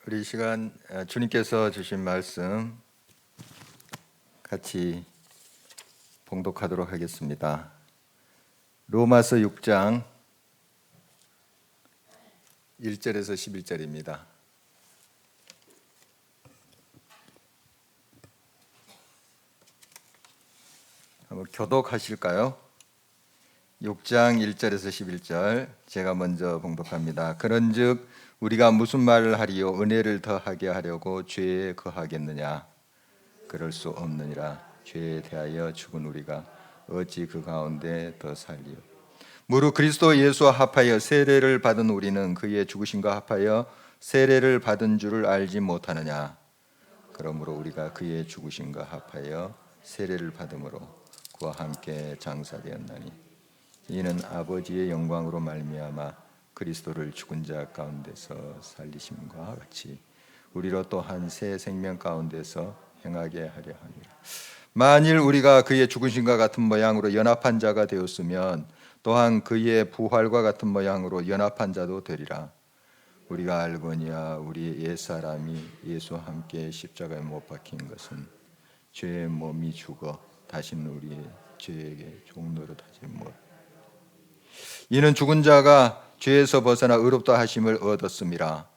우리 이 시간 주님께서 주신 말씀 같이 봉독하도록 하겠습니다. 로마서 6장 1절에서 11절입니다. 한번 교독하실까요? 6장 1절에서 11절 제가 먼저 봉독합니다. 그런즉 우리가 무슨 말을 하리요? 은혜를 더하게 하려고 죄에 거하겠느냐? 그럴 수 없느니라. 죄에 대하여 죽은 우리가 어찌 그 가운데 더 살리요? 무릇 그리스도 예수와 합하여 세례를 받은 우리는 그의 죽으심과 합하여 세례를 받은 줄을 알지 못하느냐? 그러므로 우리가 그의 죽으심과 합하여 세례를 받음으로 그와 함께 장사되었나니 이는 아버지의 영광으로 말미암아 그리스도를 죽은 자 가운데서 살리심과 같이 우리로 또한 새 생명 가운데서 행하게 하려 함이라. 만일 우리가 그의 죽으심과 같은 모양으로 연합한 자가 되었으면 또한 그의 부활과 같은 모양으로 연합한 자도 되리라. 우리가 알거니와 우리 옛사람이 예수와 함께 십자가에 못 박힌 것은 죄의 몸이 죽어 다시는 우리의 죄에게 종노릇하지 못. 이는 죽은 자가 죄에서 벗어나 의롭다 하심을 얻었음이라.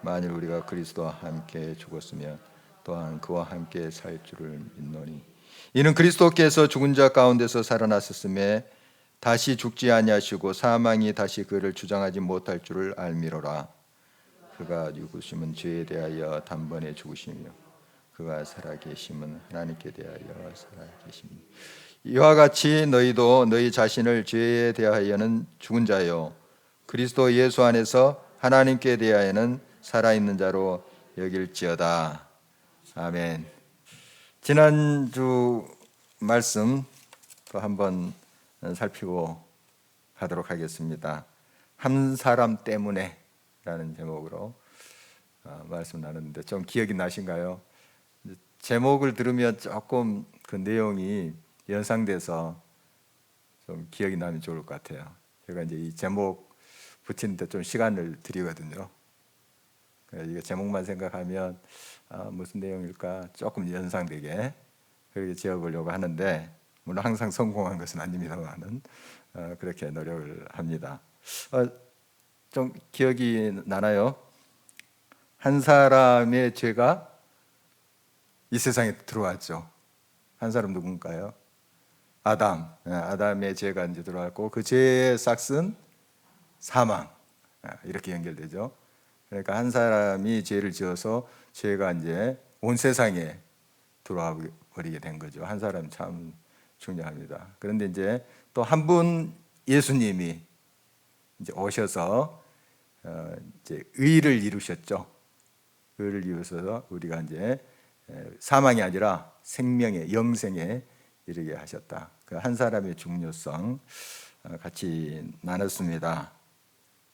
만일 우리가 그리스도와 함께 죽었으면 또한 그와 함께 살 줄을 믿노니 이는 그리스도께서 죽은 자 가운데서 살아나셨음에 다시 죽지 아니하시고 사망이 다시 그를 주장하지 못할 줄을 알미로라. 그가 죽으심은 죄에 대하여 단번에 죽으시며 그가 살아계심은 하나님께 대하여 살아계심이니 이와 같이 너희도 너희 자신을 죄에 대하여는 죽은 자요 그리스도 예수 안에서 하나님께 대하여는 살아있는 자로 여길지어다. 아멘. 지난주 말씀 또 한번 살피고 가도록 하겠습니다. 한 사람 때문에 라는 제목으로 말씀 나눴는데 좀 기억이 나신가요? 제목을 들으면 조금 그 내용이 연상돼서 좀 기억이 나면 좋을 것 같아요. 제가 이제 이 제목 붙이는데 좀 시간을 들이거든요. 이게 제목만 생각하면 무슨 내용일까 조금 연상되게 그렇게 지어보려고 하는데 물론 항상 성공한 것은 아닙니다만은 그렇게 노력을 합니다. 좀 기억이 나나요? 한 사람의 죄가 이 세상에 들어왔죠. 한 사람 누군가요? 아담. 아담의 죄가 이제 들어왔고 그 죄의 싹은 사망. 이렇게 연결되죠. 그러니까 한 사람이 죄를 지어서 죄가 이제 온 세상에 들어와 버리게 된 거죠. 한 사람 참 중요합니다. 그런데 이제 또 한 분 예수님이 이제 오셔서 이제 의를 이루셨죠. 의를 이루셔서 우리가 이제 사망이 아니라 생명의 영생에 이르게 하셨다. 그 한 사람의 중요성 같이 나눴습니다.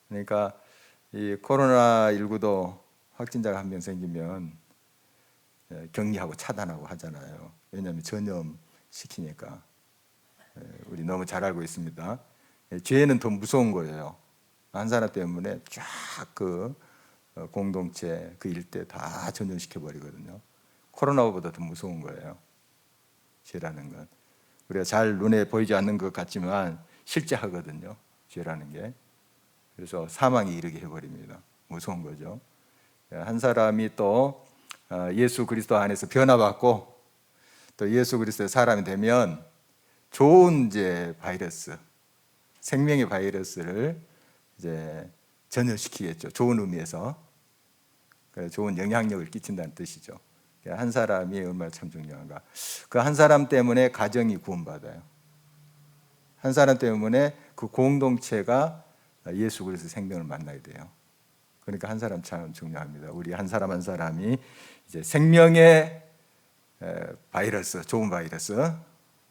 그러니까 이 코로나19도 확진자가 한 명 생기면 격리하고 차단하고 하잖아요. 왜냐하면 전염시키니까. 우리 너무 잘 알고 있습니다. 죄는 더 무서운 거예요. 한 사람 때문에 쫙 그 공동체 그 일대 다 전염시켜 버리거든요. 코로나보다 더 무서운 거예요. 죄라는 건 우리가 잘 눈에 보이지 않는 것 같지만 실제 하거든요. 죄라는 게. 그래서 사망에 이르게 해버립니다. 무서운 거죠. 한 사람이 또 예수 그리스도 안에서 변화받고 또 예수 그리스도의 사람이 되면 좋은 이제 바이러스, 생명의 바이러스를 이제 전염시키겠죠. 좋은 의미에서 좋은 영향력을 끼친다는 뜻이죠. 한 사람이 얼마나 참 중요한가. 그 한 사람 때문에 가정이 구원받아요. 한 사람 때문에 그 공동체가 예수 그리스도 생명을 만나야 돼요. 그러니까 한 사람 참 중요합니다. 우리 한 사람 한 사람이 이제 생명의 바이러스, 좋은 바이러스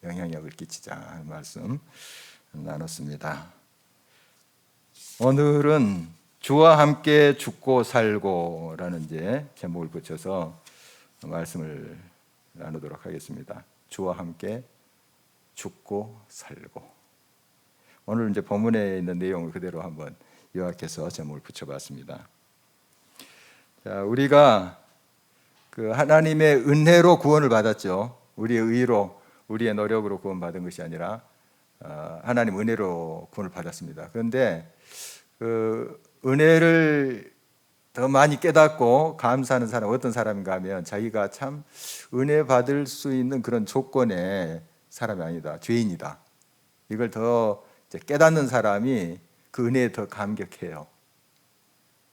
영향력을 끼치자 하는 말씀 나눴습니다. 오늘은 주와 함께 죽고 살고라는 이제 제목을 붙여서 말씀을 나누도록 하겠습니다. 주와 함께 죽고 살고. 오늘 이제 본문에 있는 내용을 그대로 한번 요약해서 제목을 붙여봤습니다. 자, 우리가 그 하나님의 은혜로 구원을 받았죠. 우리의 의로, 우리의 노력으로 구원받은 것이 아니라 하나님 은혜로 구원을 받았습니다. 그런데 그 은혜를 더 많이 깨닫고 감사하는 사람 어떤 사람인가 하면 자기가 참 은혜 받을 수 있는 그런 조건의 사람이 아니다. 죄인이다. 이걸 더 깨닫는 사람이 그 은혜에 더 감격해요.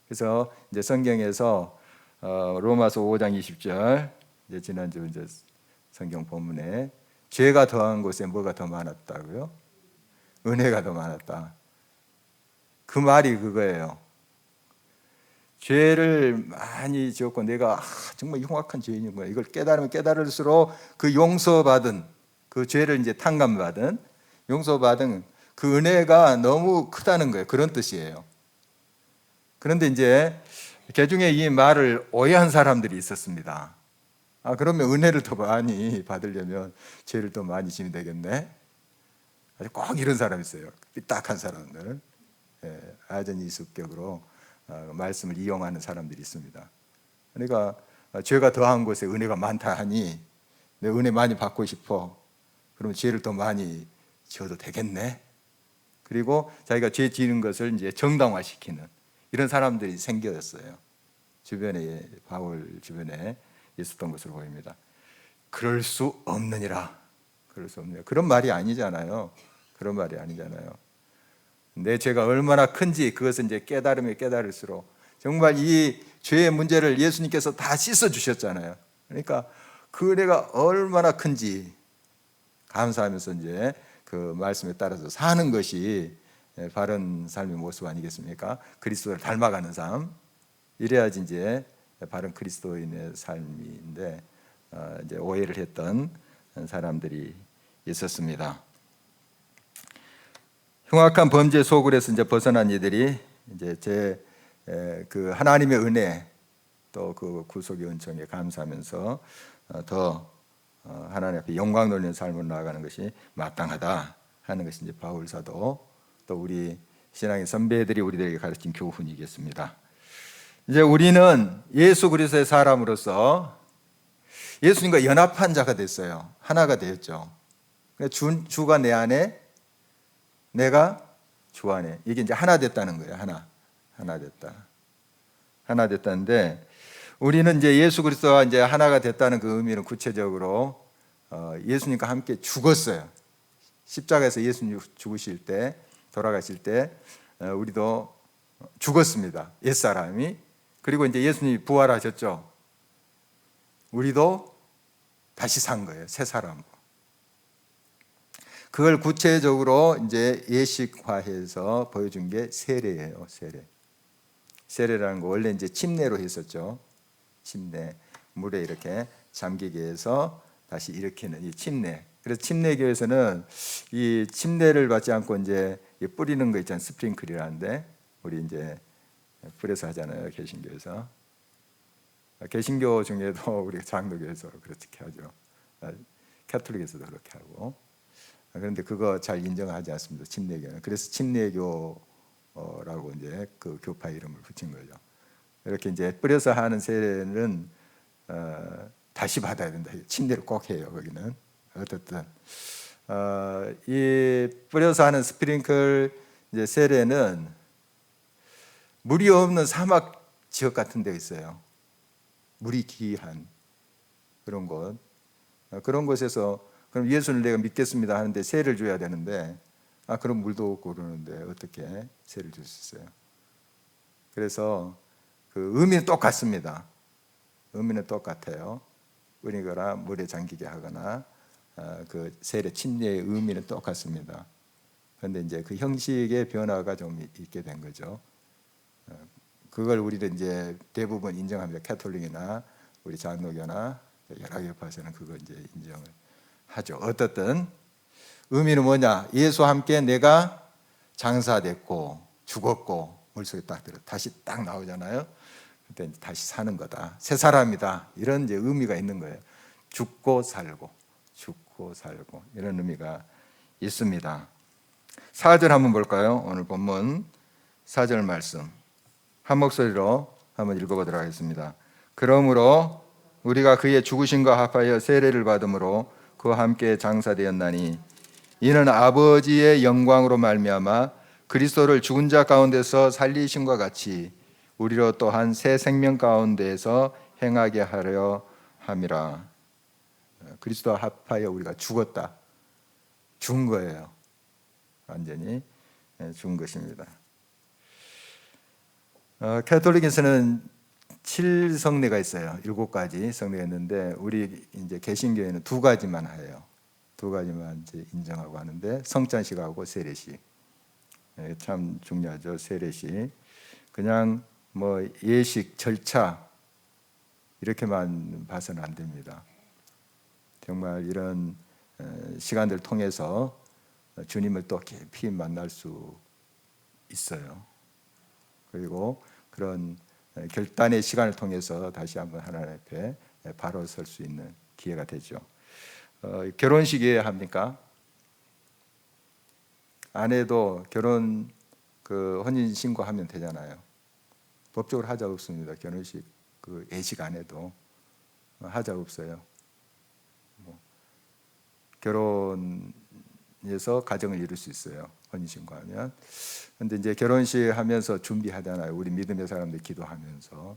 그래서 이제 성경에서 로마서 5장 20절 이제 지난주 이제 성경 본문에 죄가 더한 곳에 뭐가 더 많았다고요? 은혜가 더 많았다. 그 말이 그거예요. 죄를 많이 지었고 내가 정말 흉악한 죄인인 거야. 이걸 깨달으면 깨달을수록 그 용서받은 그 죄를 이제 탕감받은 용서받은 그 은혜가 너무 크다는 거예요. 그런 뜻이에요. 그런데 이제 개중에 이 말을 오해한 사람들이 있었습니다. 그러면 은혜를 더 많이 받으려면 죄를 더 많이 지면 되겠네. 꼭 이런 사람이 있어요. 삐딱한 사람들. 아전이 습격으로 말씀을 이용하는 사람들이 있습니다. 그러니까 죄가 더한 곳에 은혜가 많다 하니 내 은혜 많이 받고 싶어. 그러면 죄를 더 많이 지어도 되겠네. 그리고 자기가 죄 지는 것을 이제 정당화시키는 이런 사람들이 생겼어요. 주변에 바울 주변에 있었던 것으로 보입니다. 그럴 수 없느니라. 그럴 수 없느니라. 그런 말이 아니잖아요. 그런 말이 아니잖아요. 내 죄가 얼마나 큰지 그것은 이제 깨달으면 깨달을수록 정말 이 죄의 문제를 예수님께서 다 씻어 주셨잖아요. 그러니까 그 은혜가 얼마나 큰지 감사하면서 이제 그 말씀에 따라서 사는 것이 바른 삶의 모습 아니겠습니까? 그리스도를 닮아가는 삶. 이래야지 이제 바른 그리스도인의 삶인데 이제 오해를 했던 사람들이 있었습니다. 흉악한 범죄 속으로서 이제 벗어난 이들이 이제 그 하나님의 은혜 또 그 구속의 은총에 감사하면서 더 하나님 앞에 영광 돌리는 삶을 나아가는 것이 마땅하다 하는 것이 이제 바울 사도 또 우리 신앙의 선배들이 우리들에게 가르친 교훈이겠습니다. 이제 우리는 예수 그리스도의 사람으로서 예수님과 연합한 자가 됐어요. 하나가 되었죠. 주가 내 안에 내가 주 안에 이게 이제 하나 됐다는 거예요. 하나 됐다. 하나 됐다는데 우리는 이제 예수 그리스도와 이제 하나가 됐다는 그 의미는 구체적으로 예수님과 함께 죽었어요. 십자가에서 예수님 죽으실 때 돌아가실 때 우리도 죽었습니다. 옛사람이. 그리고 이제 예수님이 부활하셨죠. 우리도 다시 산 거예요. 새 사람으로. 그걸 구체적으로 이제 예식화해서 보여준 게 세례예요. 세례라는 거 원래 이제 침례로 했었죠. 침례 물에 이렇게 잠기게 해서 다시 일으키는 이 침례. 그래서 침례교에서는 이 침례를 받지 않고 이제 뿌리는 거 있잖아요. 스프링클이라는데 우리 이제 뿌려서 하잖아요. 개신교에서. 개신교 중에도 우리 장로교에서 그렇게 하죠. 캐톨릭에서도 그렇게 하고. 그런데 그거 잘 인정하지 않습니다. 침례교는. 그래서 침례교라고 이제 그 교파 이름을 붙인 거죠. 이렇게 이제 뿌려서 하는 세례는 다시 받아야 된다. 침례를 꼭 해요. 거기는 어떻든 이 뿌려서 하는 스프링클 이제 세례는 물이 없는 사막 지역 같은 데 있어요. 물이 귀한 그런 곳. 그런 곳에서 그럼 예수를 내가 믿겠습니다 하는데 세를 줘야 되는데 그럼 물도 없고 그러는데 어떻게 세를 줄 수 있어요? 그래서 그 의미는 똑같습니다. 의미는 똑같아요. 뿌리거나 물에 잠기게 하거나 그 세례 침례의 의미는 똑같습니다. 그런데 이제 그 형식의 변화가 좀 있게 된 거죠. 그걸 우리는 이제 대부분 인정합니다. 캐톨릭이나 우리 장로교나 여러 교파에서는 그거 이제 인정을 하죠. 어떻든 의미는 뭐냐? 예수와 함께 내가 장사됐고 죽었고 물속에 딱 들어 다시 딱 나오잖아요. 그때 다시 사는 거다. 새 사람이다. 이런 이제 의미가 있는 거예요. 죽고 살고 이런 의미가 있습니다. 4절 한번 볼까요? 오늘 본문 4절 말씀 한 목소리로 한번 읽어보도록 하겠습니다. 그러므로 우리가 그의 죽으심과 합하여 세례를 받음으로 그와 함께 장사되었나니 이는 아버지의 영광으로 말미암아 그리스도를 죽은 자 가운데서 살리심과 같이 우리로 또한 새 생명 가운데에서 행하게 하려 함이라. 그리스도와 합하여 우리가 죽었다. 죽은 거예요. 완전히 죽은 것입니다. 가톨릭에서는 7성례가 있어요. 7가지 성례가 있는데 우리 이제 개신교회는 2가지만 해요. 2가지만 이제 인정하고 하는데 성찬식하고 세례식. 참 중요하죠. 세례식. 그냥 뭐 예식 절차 이렇게만 봐서는 안 됩니다. 정말 이런 시간들을 통해서 주님을 또 깊이 만날 수 있어요. 그리고 그런 결단의 시간을 통해서 다시 한번 하나님 앞에 바로 설 수 있는 기회가 되죠. 결혼식이어야 합니까? 아내도 결혼 혼인 신고하면 되잖아요. 법적으로 하자 없습니다. 결혼식 예식 안 해도 하자 없어요. 결혼해서 가정을 이룰 수 있어요. 혼인 신고하면. 근데 이제 결혼식 하면서 준비하잖아요. 우리 믿음의 사람들 기도하면서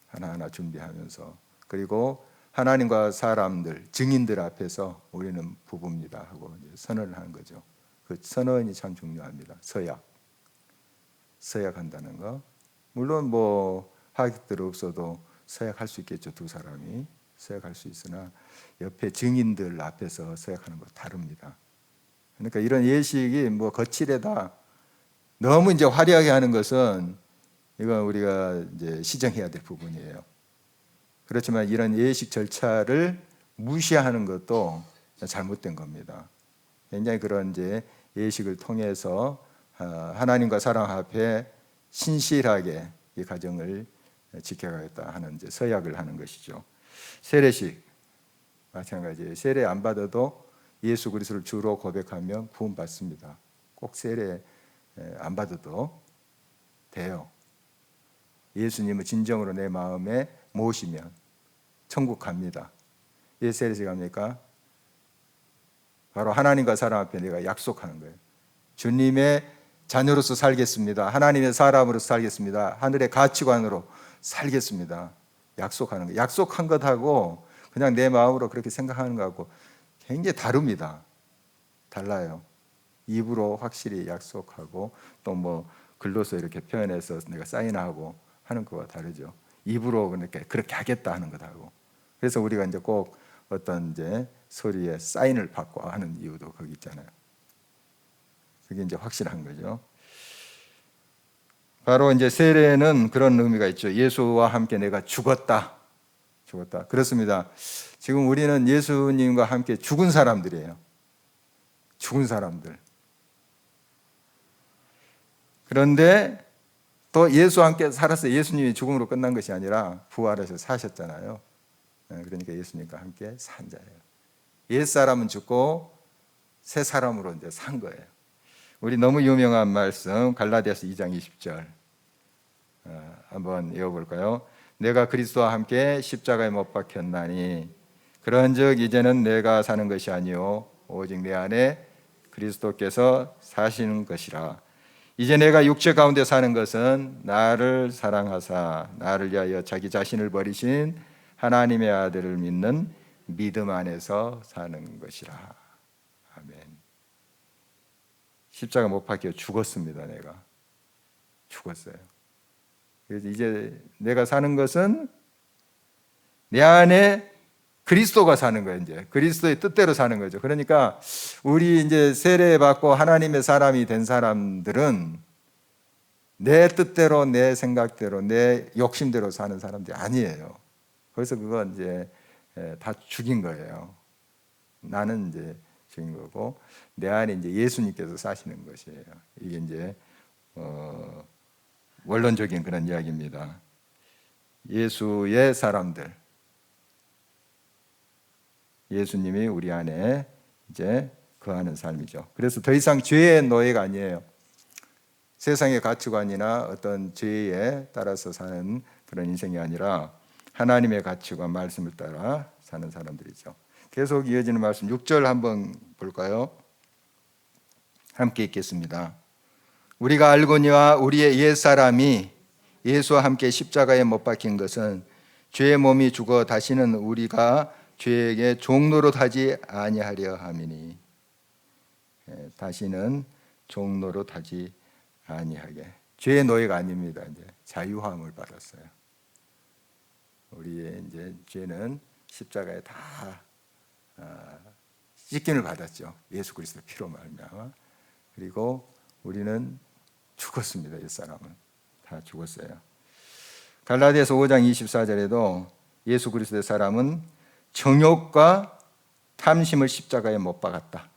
하나하나 준비하면서 그리고 하나님과 사람들 증인들 앞에서 우리는 부부입니다 하고 이제 선언을 하는 거죠. 그 선언이 참 중요합니다. 서약한다는 거. 물론 뭐 하객들 없어도 서약할 수 있겠죠. 2사람이 서약할 수 있으나 옆에 증인들 앞에서 서약하는 거 다릅니다. 그러니까 이런 예식이 뭐 거칠에다 너무 이제 화려하게 하는 것은 이건 우리가 이제 시정해야 될 부분이에요. 그렇지만 이런 예식 절차를 무시하는 것도 잘못된 겁니다. 굉장히 그런 이제 예식을 통해서 하나님과 사람 앞에 신실하게 이 가정을 지켜가겠다 하는 이제 서약을 하는 것이죠. 세례식 마찬가지예요. 세례 안 받아도 예수 그리스도를 주로 고백하면 구원 받습니다. 꼭 세례 안 받아도 돼요. 예수님을 진정으로 내 마음에 모시면 천국 갑니다. 왜 세례식 합니까? 바로 하나님과 사람 앞에 내가 약속하는 거예요. 주님의 자녀로서 살겠습니다. 하나님의 사람으로서 살겠습니다. 하늘의 가치관으로 살겠습니다. 약속하는 거예요. 약속한 것하고 그냥 내 마음으로 그렇게 생각하는 것하고 굉장히 다릅니다. 달라요. 입으로 확실히 약속하고 또 뭐 글로서 이렇게 표현해서 내가 사인하고 하는 것과 다르죠. 입으로 그렇게 하겠다 하는 것하고. 그래서 우리가 이제 꼭 어떤 이제 서류에 사인을 받고 하는 이유도 거기 있잖아요. 그게 이제 확실한 거죠. 바로 이제 세례는 그런 의미가 있죠. 예수와 함께 내가 죽었다. 그렇습니다. 지금 우리는 예수님과 함께 죽은 사람들이에요. 죽은 사람들. 그런데 또 예수와 함께 살았어요. 예수님이 죽음으로 끝난 것이 아니라 부활해서 사셨잖아요. 그러니까 예수님과 함께 산 자예요. 옛 사람은 죽고 새 사람으로 이제 산 거예요. 우리 너무 유명한 말씀 갈라디아서 2장 20절 한번 읽어볼까요? 내가 그리스도와 함께 십자가에 못 박혔나니 그런즉 이제는 내가 사는 것이 아니요 오직 내 안에 그리스도께서 사시는 것이라. 이제 내가 육체 가운데 사는 것은 나를 사랑하사 나를 위하여 자기 자신을 버리신 하나님의 아들을 믿는 믿음 안에서 사는 것이라. 아멘. 십자가 못 박혀 죽었습니다. 내가 죽었어요. 그래서 이제 내가 사는 것은 내 안에 그리스도가 사는 거예요. 이제 그리스도의 뜻대로 사는 거죠. 그러니까 우리 이제 세례 받고 하나님의 사람이 된 사람들은 내 뜻대로, 내 생각대로, 내 욕심대로 사는 사람들이 아니에요. 그래서 그건 이제 다 죽인 거예요. 나는 이제 죽인 거고 내 안에 이제 예수님께서 사시는 것이에요. 이게 이제 원론적인 그런 이야기입니다. 예수의 사람들, 예수님이 우리 안에 이제 거하는 삶이죠. 그래서 더 이상 죄의 노예가 아니에요. 세상의 가치관이나 어떤 죄에 따라서 사는 그런 인생이 아니라 하나님의 가치관, 말씀을 따라 사는 사람들이죠. 계속 이어지는 말씀 6절 한번 볼까요? 함께 읽겠습니다. 우리가 알거니와 우리의 옛사람이 예수와 함께 십자가에 못 박힌 것은 죄의 몸이 죽어 다시는 우리가 죄에게 종노릇하지 아니하려 함이니. 다시는 종노릇하지 아니하게. 죄의 노예가 아닙니다. 이제 자유함을 받았어요. 우리의 이제 죄는 십자가에 다 씻김을 받았죠. 예수 그리스도 피로 말미암아. 그리고 우리는 죽었습니다. 옛사람은 다 죽었어요. 갈라디아서 5장 24절에도 예수 그리스도의 사람은 정욕과 탐심을 십자가에 못 박았다.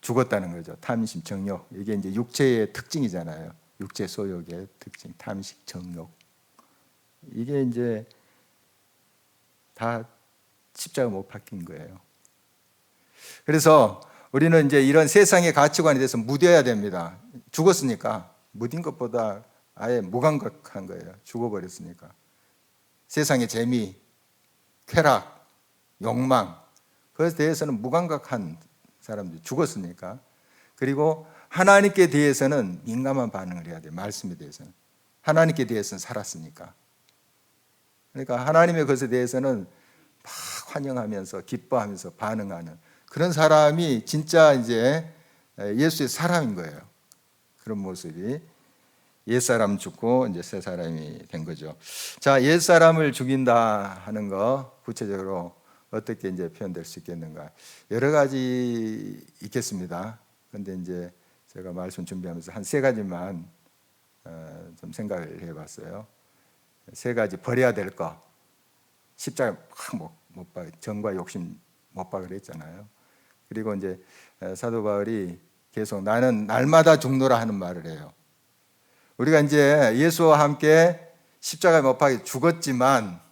죽었다는 거죠. 탐심, 정욕. 이게 이제 육체의 특징이잖아요. 육체 소욕의 특징, 탐식, 정욕. 이게 이제 다 십자가 못 박힌 거예요. 그래서 우리는 이제 이런 세상의 가치관에 대해서 무뎌야 됩니다. 죽었으니까 무딘 것보다 아예 무감각한 거예요. 죽어버렸으니까. 세상의 재미, 쾌락, 욕망, 그것에 대해서는 무감각한 사람들, 죽었으니까. 그리고 하나님께 대해서는 민감한 반응을 해야 돼요. 말씀에 대해서는. 하나님께 대해서는 살았으니까. 그러니까 하나님의 것에 대해서는 막 환영하면서 기뻐하면서 반응하는 그런 사람이 진짜 이제 예수의 사람인 거예요. 그런 모습이 옛사람 죽고 이제 새 사람이 된 거죠. 자, 옛사람을 죽인다 하는 거 구체적으로 어떻게 이제 표현될 수 있겠는가? 여러 가지 있겠습니다. 근데 이제 제가 말씀 준비하면서 한 세 가지만 좀 생각을 해봤어요. 세 가지 버려야 될 거. 십자가 못 박, 정과 욕심 못 박으려 했잖아요. 그리고 이제 사도 바울이 계속 나는 날마다 죽노라 하는 말을 해요. 우리가 이제 예수와 함께 십자가에 못 박혀 죽었지만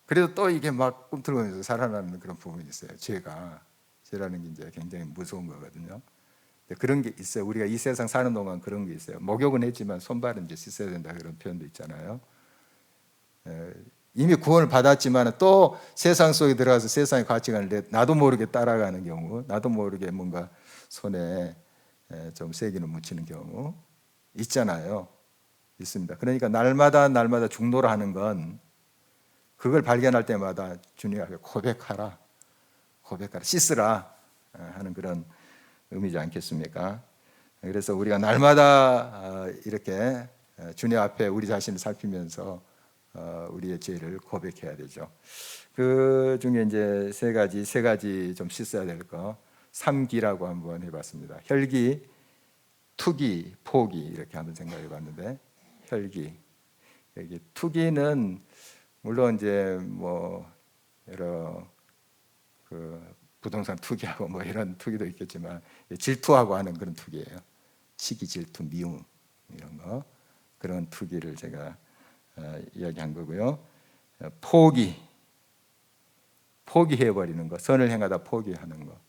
그래도 또 이게 막 꿈틀거리면서 살아나는 그런 부분이 있어요. 죄라는 게 이제 굉장히 무서운 거거든요. 그런 게 있어요. 우리가 이 세상 사는 동안 그런 게 있어요. 목욕은 했지만 손발은 이제 씻어야 된다 그런 표현도 있잖아요. 이미 구원을 받았지만 또 세상 속에 들어가서 세상의 가치관을 나도 모르게 따라가는 경우, 나도 모르게 뭔가 손에 좀 세기를 묻히는 경우 있잖아요. 있습니다. 그러니까 날마다 중노라 하는 건 그걸 발견할 때마다 주님 앞에 고백하라, 씻으라 하는 그런 의미지 않겠습니까? 그래서 우리가 날마다 이렇게 주님 앞에 우리 자신을 살피면서 우리의 죄를 고백해야 되죠. 그 중에 이제 세 가지 좀 씻어야 될 거, 3기라고 한번 해봤습니다. 혈기, 투기, 포기 이렇게 한번 생각해봤는데, 혈기, 여기 투기는 물론 이제 뭐 여러 그 부동산 투기하고 뭐 이런 투기도 있겠지만 질투하고 하는 그런 투기예요. 시기, 질투, 미움 이런 거 그런 투기를 제가 이야기한 거고요. 포기해버리는 거, 선을 행하다 포기하는 거,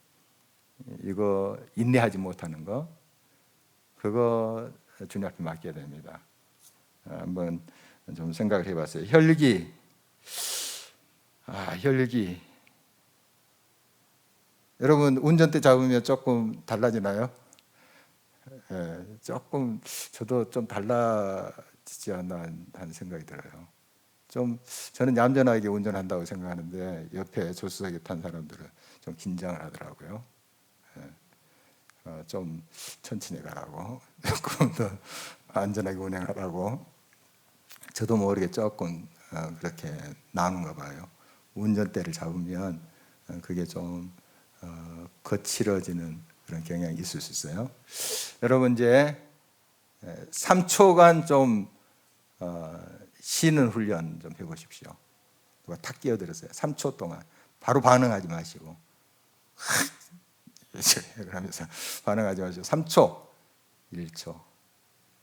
이거 인내하지 못하는 거, 그거 주님 앞에 맡겨야 됩니다. 한번 좀 생각을 해봤어요. 혈기. 여러분 운전대 잡으면 조금 달라지나요? 조금 저도 좀 달라지지 않나 하는 생각이 들어요. 저는 얌전하게 운전한다고 생각하는데 옆에 조수석에 탄 사람들은 좀 긴장을 하더라고요. 좀 천천히 가라고, 조금 더 안전하게 운행하라고. 저도 모르게 조금 그렇게 나은가 봐요. 운전대를 잡으면 그게 좀 거칠어지는 그런 경향이 있을 수 있어요. 여러분 이제 3초간 좀 쉬는 훈련 좀 해보십시오. 누가 탁 끼어들었어요. 3초 동안 바로 반응하지 마시고 그러면서 반응하지 마시고 3초, 1초,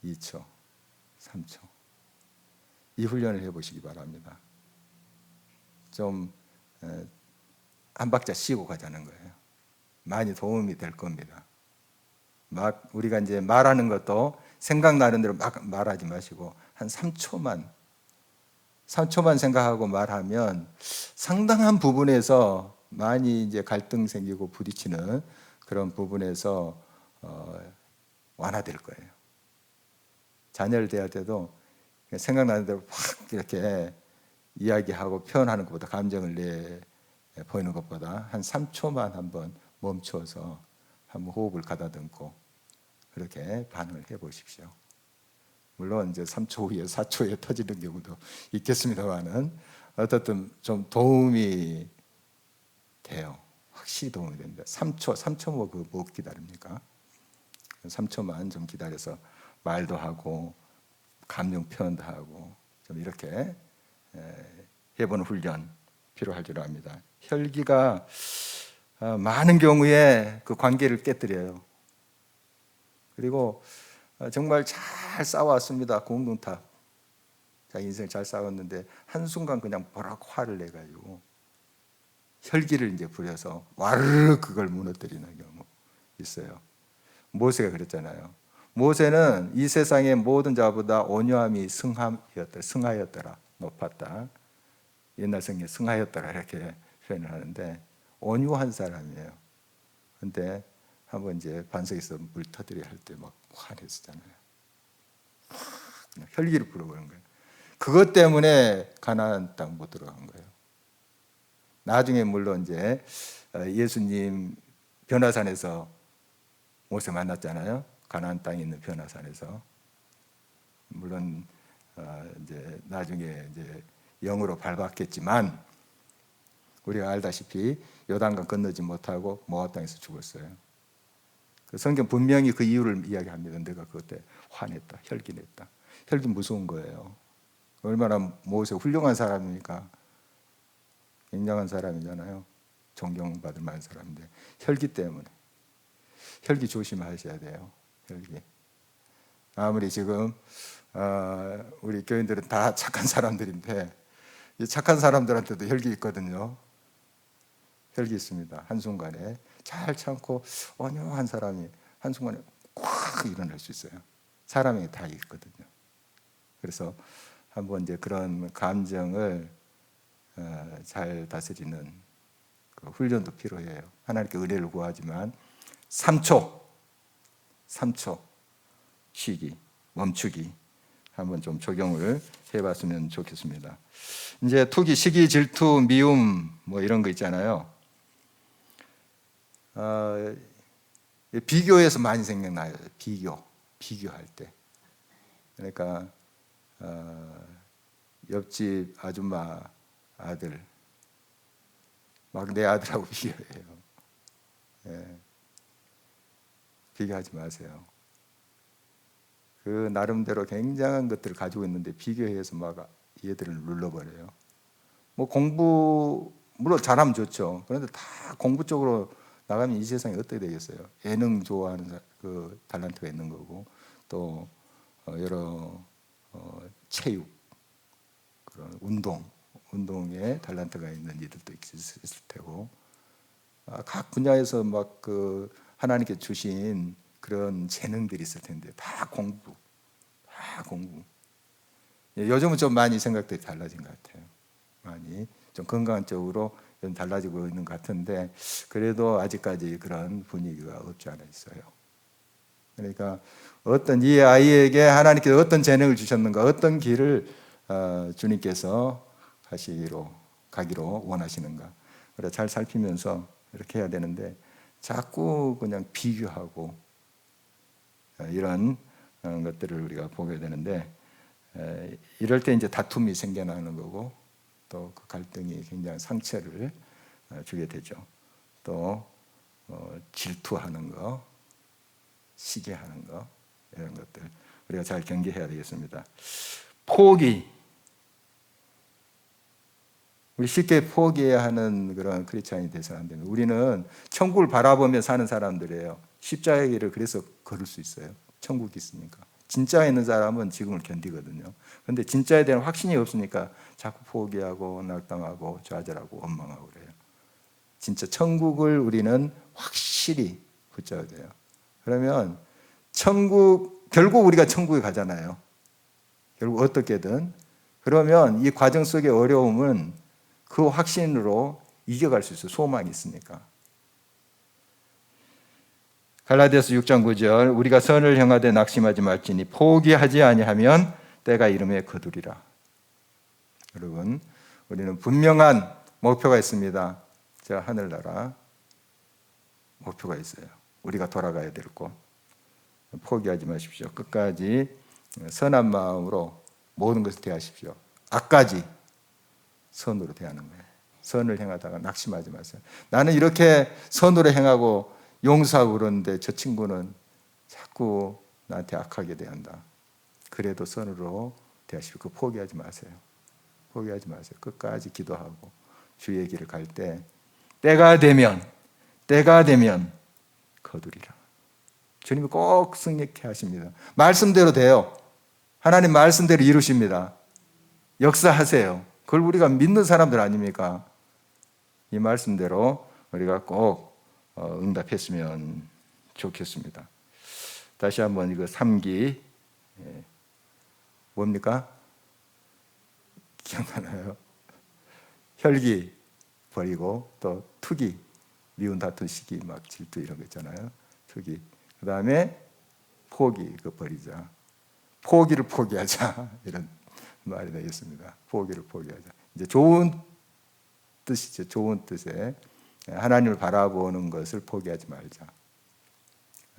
2초, 3초 이 훈련을 해보시기 바랍니다. 좀 한 박자 쉬고 가자는 거예요. 많이 도움이 될 겁니다. 막 우리가 이제 말하는 것도 생각나는 대로 막 말하지 마시고 한 3초만 생각하고 말하면 상당한 부분에서 많이 이제 갈등 생기고 부딪히는 그런 부분에서 완화될 거예요. 자녀를 대할 때도 생각나는 대로 확 이렇게 이야기하고 표현하는 것보다 감정을 보이는 것보다 한 3초만 한번 멈춰서 한번 호흡을 가다듬고 그렇게 반응을 해 보십시오. 물론 이제 3초 후에 4초 후에 터지는 경우도 있겠습니다만은 어떻든 좀 도움이 돼요. 확실히 도움이 됩니다. 3초 못 기다립니까? 3초만 좀 기다려서 말도 하고 감정 표현도 하고 좀 이렇게 해보는 훈련 필요할 줄 압니다. 혈기가 많은 경우에 그 관계를 깨뜨려요. 그리고 정말 잘 싸웠습니다. 공동탑. 자기 인생 잘 싸웠는데 한순간 그냥 보라고 화를 내가지고 혈기를 이제 부려서 와르르 그걸 무너뜨리는 경우 있어요. 모세가 그랬잖아요. 모세는 이 세상의 모든 자보다 온유함이 승하였더라. 높았다. 옛날 성경에 승하였더라 이렇게 표현을 하는데 온유한 사람이에요. 근데 한번 이제 반석에서 물 터뜨려 할 때 막 화냈었잖아요. 그냥 혈기를 불어버린 거예요. 그것 때문에 가나안 땅 못 들어간 거예요. 나중에 물론 이제 예수님 변화산에서 모세 만났잖아요. 가나안 땅에 있는 변화산에서 물론 이제 나중에 이제 영으로 밟았겠지만 우리가 알다시피 요단강 건너지 못하고 모압 땅에서 죽었어요. 그 성경 분명히 그 이유를 이야기합니다. 내가 그때 화냈다, 혈기냈다. 혈기 무서운 거예요. 얼마나 모세 훌륭한 사람이니까 굉장한 사람이잖아요. 존경받을 만한 사람인데 혈기 때문에 혈기 조심하셔야 돼요. 혈기. 아무리 지금 우리 교인들은 다 착한 사람들인데 이 착한 사람들한테도 혈기 있거든요. 혈기 있습니다. 한순간에 잘 참고 온유한 사람이 한순간에 꽉 일어날 수 있어요. 사람이 다 있거든요. 그래서 한번 이제 그런 감정을 잘 다스리는 그 훈련도 필요해요. 하나님께 은혜를 구하지만 3초 쉬기, 멈추기 한번 좀 적용을 해봤으면 좋겠습니다. 이제 투기, 시기, 질투, 미움 뭐 이런 거 있잖아요. 비교해서 많이 생각나요. 비교할 때. 그러니까 옆집 아줌마 아들 막 내 아들하고 비교해요. 예. 비교하지 마세요. 그 나름대로 굉장한 것들을 가지고 있는데 비교해서 막 얘들을 눌러버려요. 뭐 공부 물론 잘하면 좋죠. 그런데 다 공부 쪽으로 나가면 이 세상이 어떻게 되겠어요? 예능 좋아하는 그 탤런트가 있는 거고 또 여러 체육 그런 운동에 탤런트가 있는 이들도 있을 테고 각 분야에서 막 그 하나님께 주신 그런 재능들이 있을 텐데 다 공부. 요즘은 좀 많이 생각들이 달라진 것 같아요. 많이 좀 건강한 쪽으로 좀 달라지고 있는 것 같은데 그래도 아직까지 그런 분위기가 없지 않아 있어요. 그러니까 어떤 이 아이에게 하나님께서 어떤 재능을 주셨는가, 어떤 길을 주님께서 가기로 원하시는가, 그래 잘 살피면서 이렇게 해야 되는데 자꾸 그냥 비교하고 이런 것들을 우리가 보게 되는데 이럴 때 이제 다툼이 생겨나는 거고 또 그 갈등이 굉장히 상처를 주게 되죠. 또 질투하는 거, 시기하는 거 이런 것들 우리가 잘 경계해야 되겠습니다. 포기, 우리 쉽게 포기해야 하는 그런 크리스찬이 돼서는 안 됩니다. 우리는 천국을 바라보며 사는 사람들이에요. 십자가의 길을 그래서 걸을 수 있어요. 천국이 있으니까. 진짜에 있는 사람은 지금을 견디거든요. 그런데 진짜에 대한 확신이 없으니까 자꾸 포기하고 낙담하고 좌절하고 원망하고 그래요. 진짜 천국을 우리는 확실히 붙잡아야 돼요. 그러면 결국 우리가 천국에 가잖아요. 결국 어떻게든. 그러면 이 과정 속의 어려움은 그 확신으로 이겨갈 수 있어요. 소망이 있으니까. 갈라디아서 6장 9절 우리가 선을 행하되 낙심하지 말지니 포기하지 아니하면 때가 이름에 거두리라. 여러분, 우리는 분명한 목표가 있습니다. 저 하늘나라 목표가 있어요. 우리가 돌아가야 될 곳. 포기하지 마십시오. 끝까지 선한 마음으로 모든 것을 대하십시오. 악까지 선으로 대하는 거예요. 선을 행하다가 낙심하지 마세요. 나는 이렇게 선으로 행하고 용서하고 그러는데 저 친구는 자꾸 나한테 악하게 대한다. 그래도 선으로 대하십시오. 그 포기하지 마세요. 포기하지 마세요. 끝까지 기도하고 주의 길을 갈 때 때가 되면 거두리라. 주님이 꼭 승리케 하십니다. 말씀대로 돼요. 하나님 말씀대로 이루십니다. 역사하세요. 그걸 우리가 믿는 사람들 아닙니까? 이 말씀대로 우리가 꼭 응답했으면 좋겠습니다. 다시 한번 이거 3기 뭡니까? 기억나나요? 혈기 버리고 또 투기, 미운 다툰 시기 막 질투 이런 거 있잖아요. 투기. 그 다음에 포기 그 버리자. 포기를 포기하자 이런 말이 되겠습니다. 포기를 포기하자. 이제 좋은 뜻이죠. 좋은 뜻에 하나님을 바라보는 것을 포기하지 말자.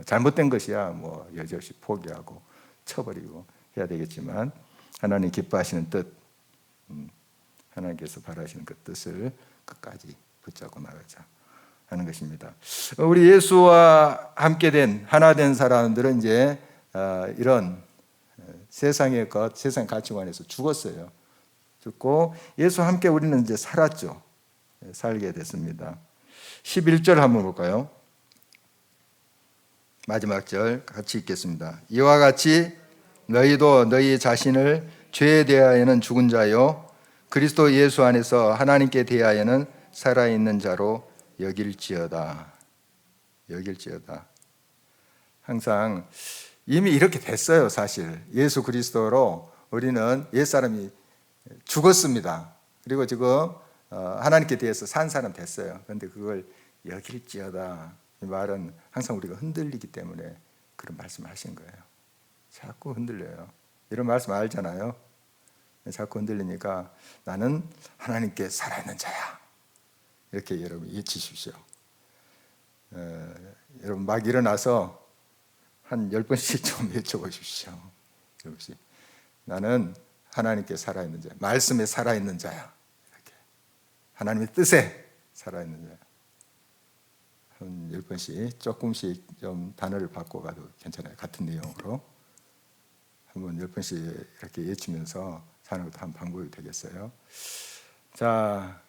잘못된 것이야 뭐 여지없이 포기하고 쳐버리고 해야 되겠지만 하나님 기뻐하시는 뜻, 하나님께서 바라시는 그 뜻을 끝까지 붙잡고 나가자 하는 것입니다. 우리 예수와 함께 된 하나 된 사람들은 이제 이런 세상의 것, 세상 가치관에서 죽었어요. 죽고 예수와 함께 우리는 이제 살았죠. 살게 됐습니다. 11절 한번 볼까요? 마지막 절 같이 읽겠습니다. 이와 같이 너희도 너희 자신을 죄에 대하여는 죽은 자요 그리스도 예수 안에서 하나님께 대하여는 살아있는 자로 여길지어다. 항상 이미 이렇게 됐어요. 사실 예수 그리스도로 우리는 옛사람이 죽었습니다. 그리고 지금 하나님께 대해서 산 사람 됐어요. 그런데 그걸 여길지어다. 이 말은 항상 우리가 흔들리기 때문에 그런 말씀을 하신 거예요. 자꾸 흔들려요. 이런 말씀 알잖아요. 자꾸 흔들리니까 나는 하나님께 살아있는 자야. 이렇게 여러분 외치십시오. 여러분 막 일어나서 한 10번씩 좀 외쳐보십시오. 나는 하나님께 살아있는 자야. 말씀에 살아있는 자야. 이렇게. 하나님의 뜻에 살아있는 자야. 한 10번씩 조금씩 좀 단어를 바꿔가도 괜찮아요. 같은 내용으로. 한번 10번씩 이렇게 외치면서 사는 것도 한 방법이 되겠어요. 자,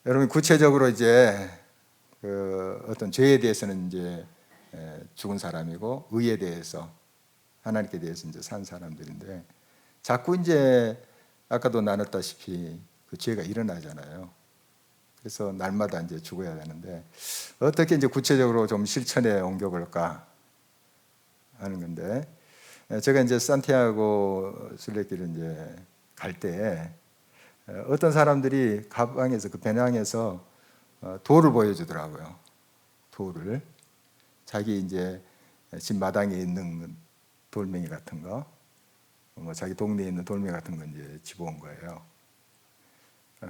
여러분 구체적으로 이제 그 어떤 죄에 대해서는 이제 죽은 사람이고 의에 대해서 하나님께 대해서 이제 산 사람들인데 자꾸 이제 아까도 나눴다시피 그 죄가 일어나잖아요. 그래서 날마다 이제 죽어야 되는데 어떻게 이제 구체적으로 좀 실천에 옮겨볼까 하는 건데 제가 이제 산티아고 순례길을 이제 갈 때 어떤 사람들이 가방에서 그 배낭에서 돌을 보여주더라고요. 돌을 자기 이제 집 마당에 있는 돌멩이 같은 거, 뭐 자기 동네에 있는 돌멩이 같은 거 이제 집어온 거예요.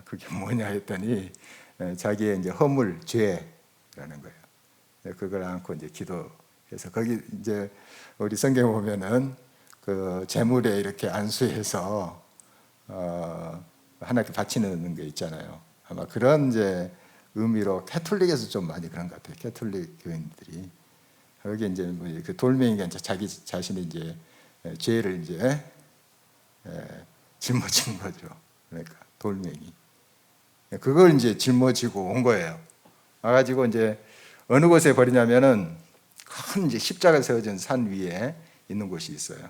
그게 뭐냐 했더니 자기의 이제 허물, 죄라는 거예요. 그걸 안고 이제 기도해서 거기 이제 우리 성경에 보면은 그 제물에 이렇게 안수해서 하나님께 바치는 게 있잖아요. 아마 그런 이제 의미로 캐톨릭에서 좀 많이 그런 것 같아요. 캐톨릭 교인들이 거기 이제 뭐 그 돌멩이가 이제 자기 자신의 이제 죄를 이제 짊어진 거죠. 그러니까 돌멩이. 그걸 이제 짊어지고 온 거예요. 와가지고 이제 어느 곳에 버리냐면은 큰 이제 십자가 세워진 산 위에 있는 곳이 있어요.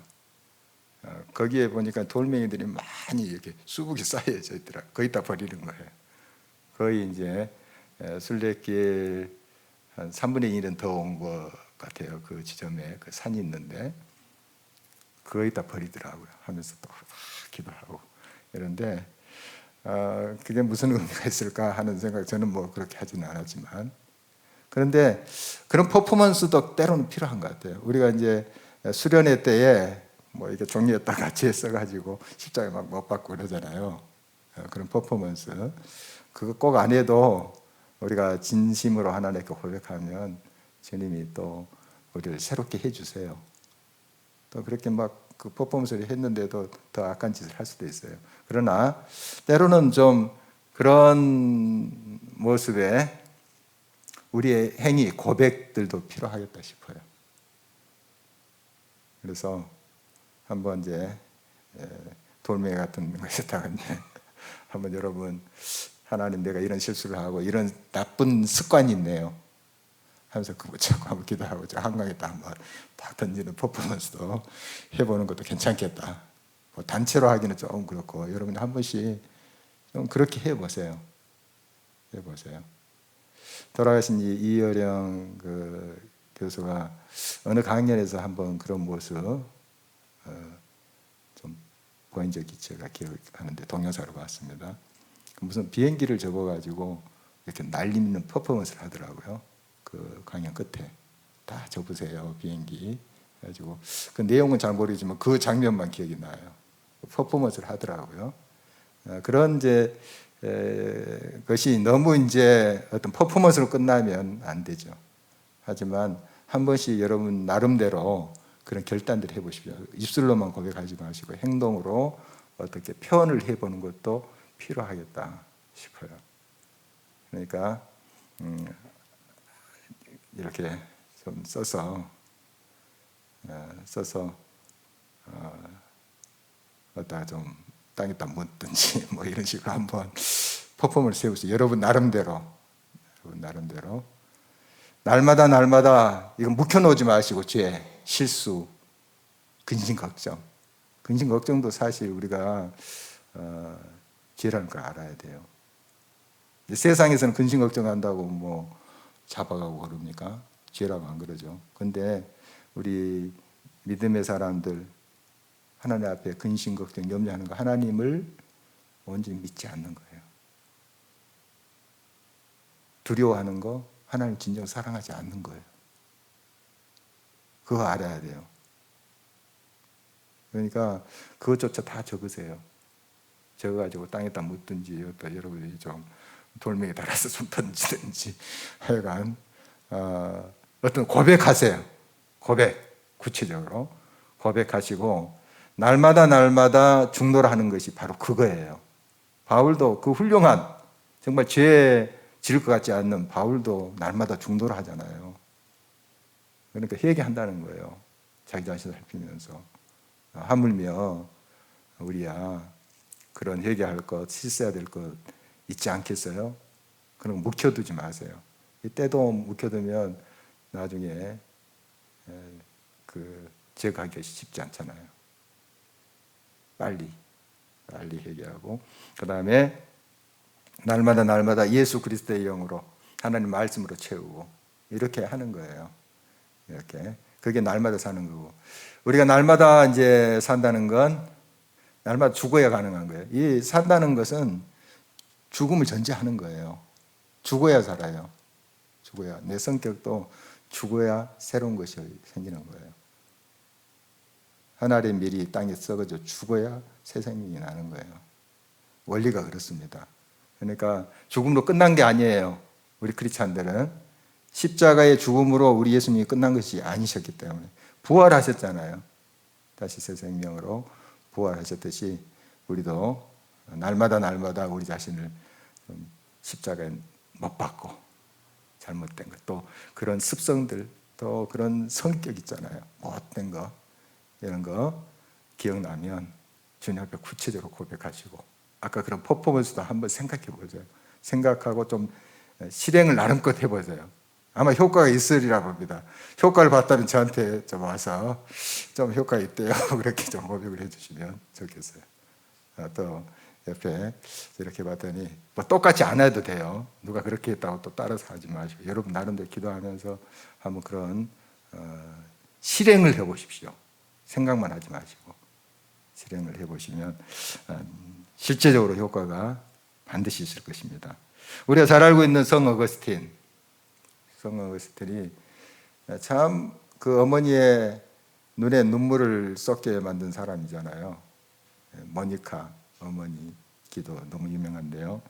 거기에 보니까 돌멩이들이 많이 이렇게 수북이 쌓여져 있더라. 거기다 버리는 거예요. 거의 이제 순례길 한 3분의 1은 더 온 것 같아요. 그 지점에 그 산이 있는데 거의 다 버리더라고요. 하면서 또 기도하고 이런데 그게 무슨 의미가 있을까 하는 생각, 저는 뭐 그렇게 하지는 않았지만, 그런데 그런 퍼포먼스도 때로는 필요한 것 같아요. 우리가 이제 수련회 때에 뭐 이게 종이에다 같이 써가지고 십자가에 막 못 박고 그러잖아요. 그런 퍼포먼스, 그거 꼭 안 해도 우리가 진심으로 하나님께 고백하면 주님이 또 우리를 새롭게 해주세요. 또 그렇게 막 그 퍼포먼스를 했는데도 더 악한 짓을 할 수도 있어요. 그러나 때로는 좀 그런 모습에 우리의 행위, 고백들도 필요하겠다 싶어요. 그래서 한번 이제 돌멩이 같은 것에다가 한번 여러분, 하나님 내가 이런 실수를 하고 이런 나쁜 습관이 있네요 하면서 그거 자꾸 한번 기도하고 저 한강에다 한번 딱 던지는 퍼포먼스도 해보는 것도 괜찮겠다. 뭐 단체로 하기는 조금 그렇고 여러분 한 번씩 좀 그렇게 해보세요. 돌아가신 이어령 그 교수가 어느 강연에서 한번 그런 모습 좀 보인 적이 제가 기억하는데 동영상으로 봤습니다. 무슨 비행기를 접어가지고 이렇게 날리는 퍼포먼스를 하더라고요. 그 강연 끝에 다 접으세요 비행기. 그래가지고 그 내용은 잘 모르지만 그 장면만 기억이 나요. 퍼포먼스를 하더라고요. 그런 이제 것이 너무 이제 어떤 퍼포먼스로 끝나면 안 되죠. 하지만 한 번씩 여러분 나름대로 그런 결단들을 해보십시오. 입술로만 고백하지 마시고 행동으로 어떻게 표현을 해보는 것도 필요하겠다 싶어요. 그러니까 이렇게 좀 써서 어디다 좀 땅에다 묻든지 뭐 이런 식으로 한번 퍼포먼스 세우세요. 여러분 나름대로 날마다 이거 묵혀놓지 마시고 죄, 실수, 근심 걱정도 사실 우리가 죄라는 걸 알아야 돼요. 세상에서는 근심 걱정한다고 뭐 잡아가고 그럽니까? 죄라고 안 그러죠. 근데 우리 믿음의 사람들 하나님 앞에 근심 걱정 염려하는 거, 하나님을 온전히 믿지 않는 거예요. 두려워하는 거, 하나님 진정 사랑하지 않는 거예요. 그거 알아야 돼요. 그러니까 그것조차 다 적으세요. 적어가지고 땅에다 묻든지 여러분이 좀 돌멩이 달아서 좀 던지든지 하여간 어떤 고백하세요. 구체적으로 고백하시고 날마다 중노라하는 것이 바로 그거예요. 바울도 그 훌륭한 정말 죄 지을 것 같지 않는 바울도 날마다 중노라 하잖아요. 그러니까 회개한다는 거예요. 자기 자신을 살피면서. 하물며 우리야 그런 회개할 것, 씻어야 될 것 있지 않겠어요? 그럼 묵혀두지 마세요. 이때도 묵혀두면 나중에 그 제거하기가 쉽지 않잖아요. 빨리 회개하고 그 다음에 날마다 예수 그리스도의 영으로 하나님 말씀으로 채우고 이렇게 하는 거예요. 이렇게 그게 날마다 사는 거고 우리가 날마다 이제 산다는 건 날마다 죽어야 가능한 거예요. 이 산다는 것은 죽음을 전제하는 거예요. 죽어야 살아요. 죽어야 내 성격도 죽어야 새로운 것이 생기는 거예요. 한 알의 밀이 땅에 썩어져 죽어야 새 생명이 나는 거예요. 원리가 그렇습니다. 그러니까 죽음으로 끝난 게 아니에요. 우리 크리스찬들은 십자가의 죽음으로 우리 예수님이 끝난 것이 아니셨기 때문에 부활하셨잖아요. 다시 새 생명으로 부활하셨듯이 우리도 날마다 우리 자신을 십자가에 못 박고 잘못된 것, 또 그런 습성들, 또 그런 성격 있잖아요. 못된 거, 이런 거 기억나면 주님 앞에 구체적으로 고백하시고 아까 그런 퍼포먼스도 한번 생각해 보세요. 생각하고 좀 실행을 나름껏 해보세요. 아마 효과가 있으리라 봅니다. 효과를 봤다면 저한테 좀 와서 좀 효과 있대요. 그렇게 좀 고백을 해주시면 좋겠어요. 또 옆에 이렇게 봤더니 뭐 똑같이 안 해도 돼요. 누가 그렇게 했다고 또 따라서 하지 마시고 여러분 나름대로 기도하면서 한번 그런 실행을 해보십시오. 생각만 하지 마시고 실행을 해보시면 실제적으로 효과가 반드시 있을 것입니다. 우리가 잘 알고 있는 성 어거스틴이 참 그 어머니의 눈에 눈물을 쏟게 만든 사람이잖아요. 모니카 어머니 기도 너무 유명한데요.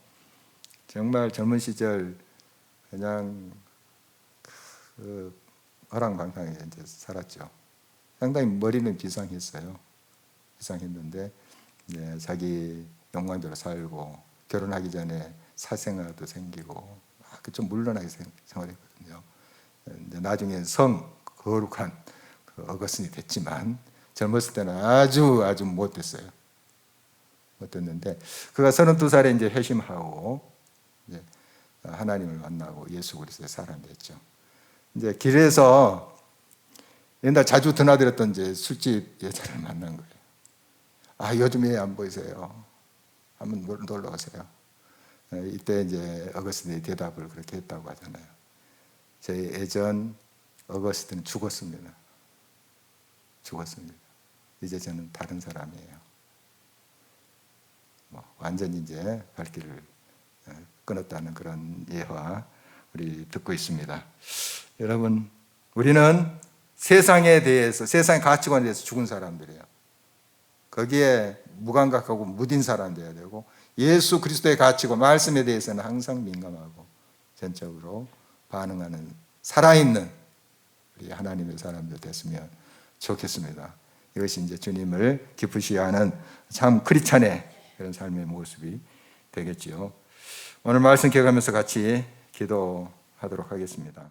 정말 젊은 시절 그냥 허랑방탕하게 이제 살았죠. 상당히 머리는 비상했어요. 비상했는데 자기 욕망대로 살고 결혼하기 전에 사생아도 생기고 좀 물러나게 생활했거든요. 나중에 거룩한 어거스틴이 됐지만 젊었을 때는 아주 못됐어요. 못됐는데 그가 32살에 이제 회심하고 이제 하나님을 만나고 예수 그리스도의 사람이 됐죠. 이제 길에서 옛날 자주 드나들었던 이제 술집 여자를 만난 거예요. 요즘 왜 안 보이세요? 한번 놀러 오세요. 이때 이제 어거스틴이 대답을 그렇게 했다고 하잖아요. 제 예전 어거스틴은 죽었습니다. 이제 저는 다른 사람이에요. 완전히 이제 발길을 끊었다는 그런 예화 우리 듣고 있습니다. 여러분, 우리는 세상에 대해서, 세상의 가치관에 대해서 죽은 사람들이에요. 거기에 무감각하고 무딘 사람 되어야 되고, 예수 그리스도의 가치관, 말씀에 대해서는 항상 민감하고 전적으로 반응하는 살아있는 우리 하나님의 사람들 됐으면 좋겠습니다. 이것이 이제 주님을 기쁘시하는 참 크리스찬의 그런 삶의 모습이 되겠지요. 오늘 말씀 기억하면서 같이 기도하도록 하겠습니다.